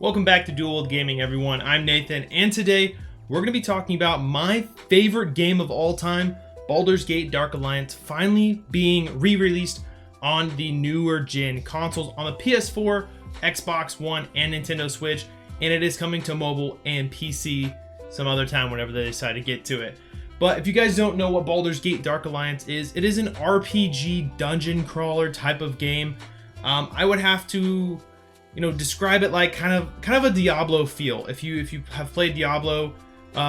Welcome back to Dual Wield Gaming, everyone. I'm Nathan, and today we're going to be talking about my favorite game of all time, Baldurs Gate Dark Alliance, finally being re-released on the newer gen consoles on the PS4, Xbox One, and Nintendo Switch, and it is coming to mobile and PC some other time whenever they decide to get to it. But if you guys don't know what Baldurs Gate Dark Alliance is, it is an RPG dungeon crawler type of game. I would have to describe it like kind of a Diablo feel. If you have played Diablo,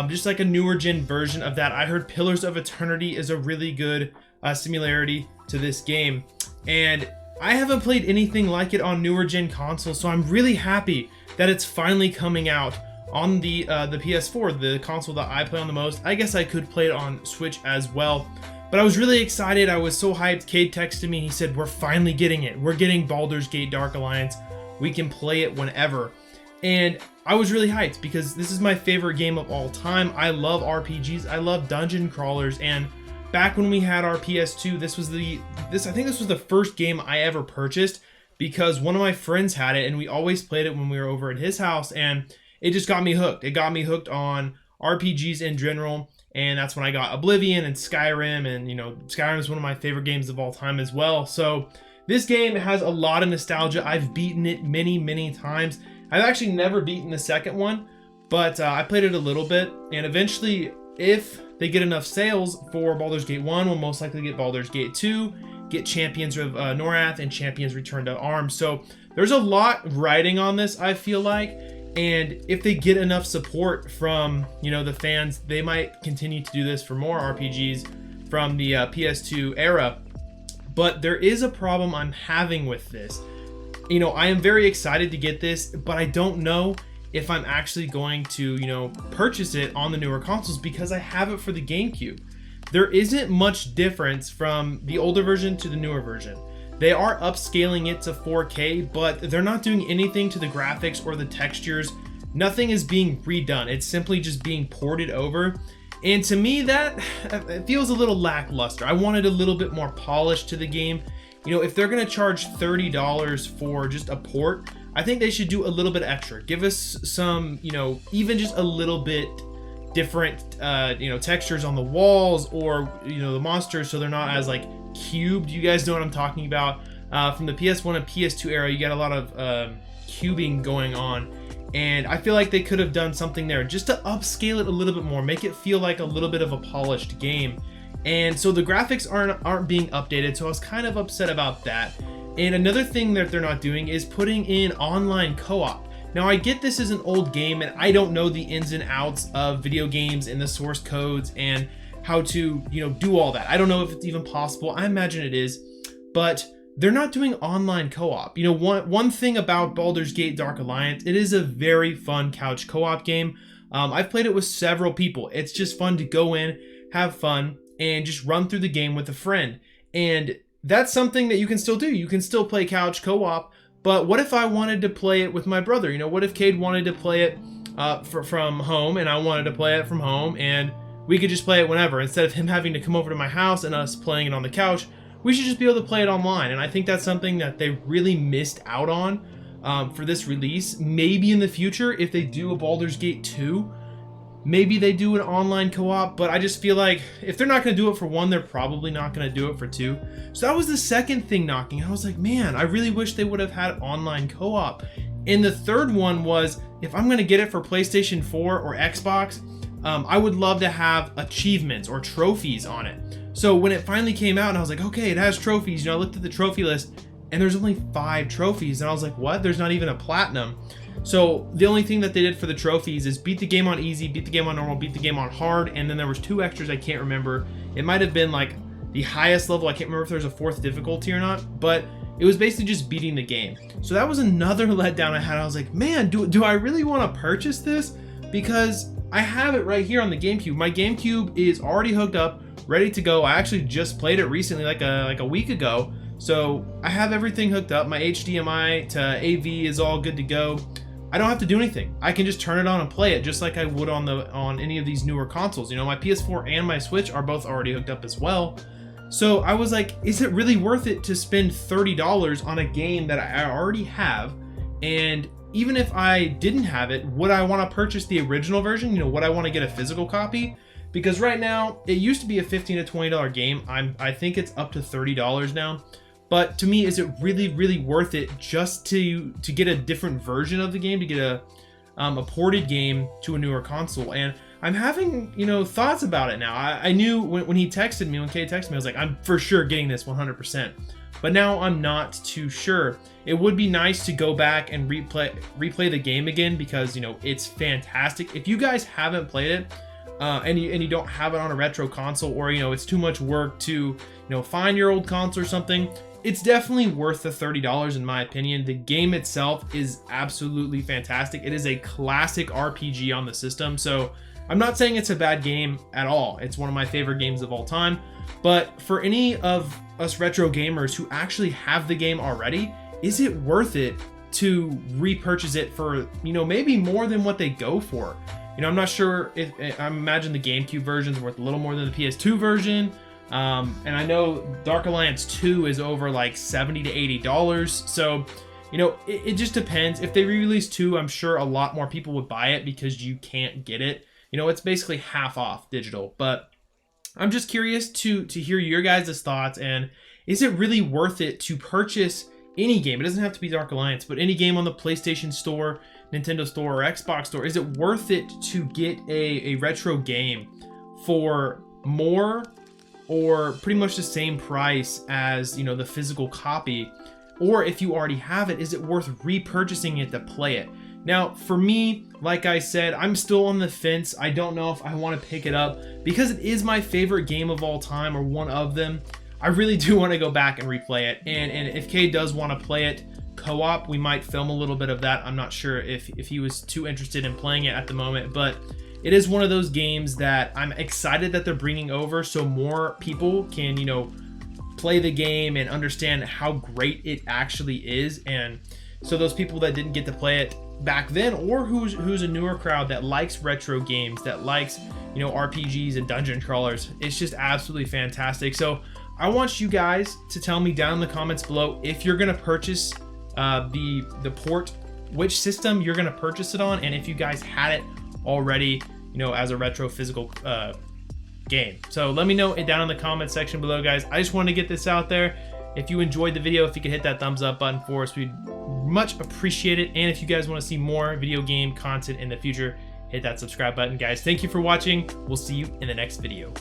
just like a newer gen version of that. I heard Pillars of Eternity is a really good similarity to this game, and I haven't played anything like it on newer gen consoles, so I'm really happy that it's finally coming out on the PS4, the console that I play on the most. I guess I could play it on Switch as well, but I was really excited. I was so hyped. Cade texted me. He said, "We're finally getting it. We're getting Baldurs Gate Dark Alliance. We can play it whenever." And I was really hyped because this is my favorite game of all time. I love RPGs. I love dungeon crawlers. And back when we had our PS2, I think this was the first game I ever purchased because one of my friends had it and we always played it when we were over at his house, and it just got me hooked. It got me hooked on RPGs in general. And that's when I got Oblivion and Skyrim, and Skyrim is one of my favorite games of all time as well. So this game has a lot of nostalgia. I've beaten it many times. I've actually never beaten the second one, but I played it a little bit, and eventually, if they get enough sales for Baldur's Gate 1, we'll most likely get Baldur's Gate 2, get Champions of Norath, and Champions Return to Arms. So there's a lot riding on this, I feel like, and if they get enough support from the fans, they might continue to do this for more RPGs from the PS2 era. But there is a problem I'm having with this. I am very excited to get this, but I don't know if I'm actually going to, purchase it on the newer consoles because I have it for the Gamecube. There isn't much difference from the older version to the newer version. They are upscaling it to 4K, but they're not doing anything to the graphics or the textures. Nothing is being redone. It's simply just being ported over. And to me, that it feels a little lackluster. I wanted a little bit more polish to the game. If they're going to charge $30 for just a port, I think they should do a little bit extra. Give us some, even just a little bit different, textures on the walls or, the monsters, so they're not as like cubed. You guys know what I'm talking about. From the PS1 and PS2 era, you got a lot of cubing going on. And I feel like they could have done something there just to upscale it a little bit more, make it feel like a little bit of a polished game. And so the graphics aren't being updated, so I was kind of upset about that. And another thing that they're not doing is putting in online co-op. Now I get this is an old game and I don't know the ins and outs of video games and the source codes and how to, do all that. I don't know if it's even possible. I imagine it is, but they're not doing online co-op. One thing about Baldur's Gate Dark Alliance, it is a very fun couch co-op game. I've played it with several people. It's just fun to go in, have fun, and just run through the game with a friend. And that's something that you can still do. You can still play couch co-op, but what if I wanted to play it with my brother? What if Cade wanted to play it from home and I wanted to play it from home, and we could just play it whenever instead of him having to come over to my house and us playing it on the couch? We should just be able to play it online, and I think that's something that they really missed out on for this release. Maybe in the future, if they do a Baldur's Gate 2, maybe they do an online co-op, but I just feel like if they're not going to do it for 1, they're probably not going to do it for 2. So that was the second thing knocking. I was like, man, I really wish they would have had online co-op. And the third one was, if I'm going to get it for PlayStation 4 or Xbox, I would love to have achievements or trophies on it. So when it finally came out and I was like, okay, it has trophies, I looked at the trophy list and there's only 5 trophies, and I was like, what? There's not even a platinum. So the only thing that they did for the trophies is beat the game on easy, beat the game on normal, beat the game on hard, and then there was 2 extras I can't remember. It might have been like the highest level. I can't remember if there's a 4th difficulty or not, but it was basically just beating the game. So that was another letdown I had. I was like, man, do I really want to purchase this? Because I have it right here on the Gamecube. My Gamecube is already hooked up, ready to go. I actually just played it recently, like a week ago. So I have everything hooked up. My HDMI to AV is all good to go. I don't have to do anything. I can just turn it on and play it just like I would on any of these newer consoles. My PS4 and my Switch are both already hooked up as well. So I was like, is it really worth it to spend $30 on a game that I already have? And even if I didn't have it, would I want to purchase the original version? You know, would I want to get a physical copy? Because right now, it used to be a $15 to $20 game. I think it's up to $30 now. But to me, is it really worth it just to get a different version of the game, to get a ported game to a newer console? And I'm having, you know, thoughts about it now. I knew when he texted me, when Kay texted me, I was like, I'm for sure getting this 100%. But now I'm not too sure. It would be nice to go back and replay the game again, because, you know, it's fantastic. If you guys haven't played it, and you don't have it on a retro console, or, you know, it's too much work to, you know, find your old console or something, it's definitely worth the $30 in my opinion. The game itself is absolutely fantastic. It is a classic RPG on the system, so I'm not saying it's a bad game at all. It's one of my favorite games of all time. But for any of us retro gamers who actually have the game already, is it worth it to repurchase it for, you know, maybe more than what they go for? You know, I'm not sure if, I imagine the GameCube version is worth a little more than the PS2 version. And I know Dark Alliance 2 is over like $70 to $80. So, you know, it just depends. If they re-release 2, I'm sure a lot more people would buy it because you can't get it. You know, it's basically half off digital. But I'm just curious to hear your guys' thoughts, and is it really worth it to purchase any game? It doesn't have to be Dark Alliance, but any game on the PlayStation Store, Nintendo Store, or Xbox Store. Is it worth it to get a retro game for more or pretty much the same price as, you know, the physical copy? Or if you already have it, is it worth repurchasing it to play it? Now, for me, like I said, I'm still on the fence. I don't know if I want to pick it up because it is my favorite game of all time, or one of them. I really do want to go back and replay it. And if Kay does want to play it co-op, we might film a little bit of that. I'm not sure if he was too interested in playing it at the moment, but it is one of those games that I'm excited that they're bringing over so more people can, you know, play the game and understand how great it actually is. And so those people that didn't get to play it back then, or who's a newer crowd that likes retro games, that likes, you know, RPGs and dungeon crawlers, it's just absolutely fantastic. So I want you guys to tell me down in the comments below if you're gonna purchase the port, which system you're gonna purchase it on, and if you guys had it already, you know, as a retro physical game. So let me know it down in the comment section below, guys. I just wanted to get this out there. If you enjoyed the video, if you could hit that thumbs up button for us, we'd much appreciate it. And if you guys want to see more video game content in the future, hit that subscribe button, guys. Thank you for watching. We'll see you in the next video.